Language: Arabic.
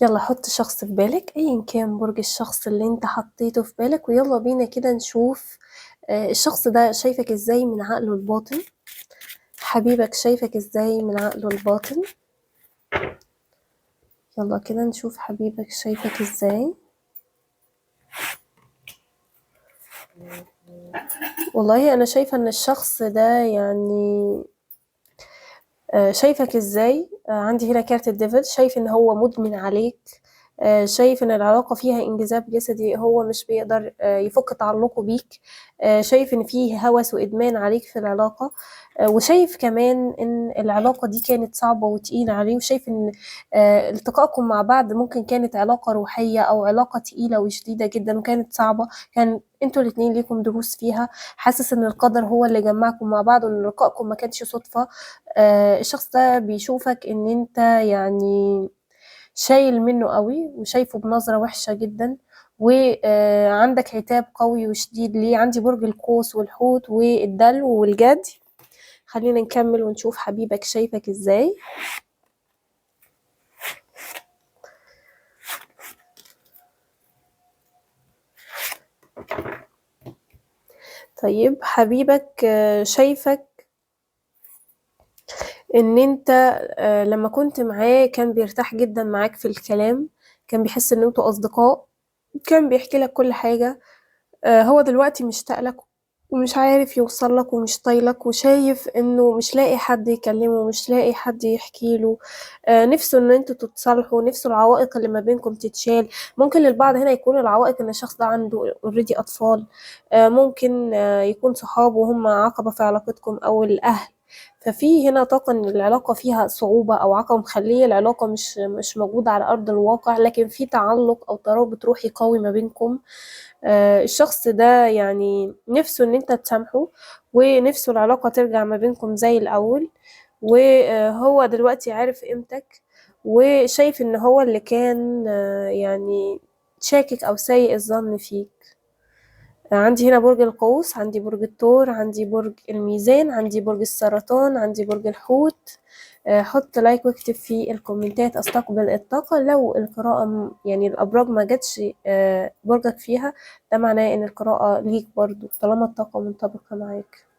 يلا حط شخص في بالك ايا كان برج الشخص اللي انت حطيته في بالك، ويلا بينا كده نشوف الشخص ده شايفك ازاي من عقله الباطن. حبيبك شايفك ازاي من عقله الباطن. يلا كده نشوف حبيبك شايفك ازاي. والله انا شايفة ان الشخص ده يعني شايفك ازاي. عندي هنا كارت الديفل، شايف ان هو مدمن عليك. شايف ان العلاقة فيها انجذاب جسدي، هو مش بيقدر يفك تعلقه بيك. شايف ان فيه هوس وادمان عليك في العلاقة. وشايف كمان ان العلاقة دي كانت صعبة وتقيلة عليه، وشايف ان التقائكم مع بعض ممكن كانت علاقة روحية او علاقة تقيلة وشديدة جدا وكانت صعبة، كان انتوا الاتنين ليكم دروس فيها. حاسس ان القدر هو اللي جمعكم مع بعض وان لقائكم ما كانش صدفة. الشخص ده بيشوفك ان انت يعني شايل منه قوي وشايفه بنظرة وحشة جدا، وعندك عتاب قوي وشديد ليه. عندي برج القوس والحوت والدلو والجدي. خلينا نكمل ونشوف حبيبك شايفك ازاي. طيب حبيبك شايفك ان انت لما كنت معاه كان بيرتاح جدا معاك في الكلام، كان بيحس ان انتوا اصدقاء، كان بيحكي لك كل حاجة. هو دلوقتي مشتاق لك ومش عارف يوصل لك ومش طايلك، وشايف انه مش لاقي حد يكلمه، مش لاقي حد يحكي له. نفسه ان انتوا تتصالحوا، نفسه العوائق اللي ما بينكم تتشال. ممكن للبعض هنا يكون العوائق ان الشخص ده عنده اوريدي اطفال. ممكن يكون صحابه هم عقبة في علاقتكم او الاهل. ففي هنا طاقة ان العلاقة فيها صعوبة او عقبة مخلية العلاقة مش موجودة على ارض الواقع، لكن في تعلق او ترابط روحي قوي ما بينكم. الشخص ده يعني نفسه ان انت تسامحه، ونفسه العلاقة ترجع ما بينكم زي الاول. وهو دلوقتي عارف قيمتك، وشايف ان هو اللي كان يعني شاكك او سيء الظن فيك. عندي هنا برج القوس، عندي برج الثور، عندي برج الميزان، عندي برج السرطان، عندي برج الحوت. حط لايك واكتب في الكومنتات استقبل الطاقة. لو القراءة يعني الأبراج ما جاتش برجك فيها، ده معناه ان القراءة ليك برضو طالما الطاقة منطبقة معاك.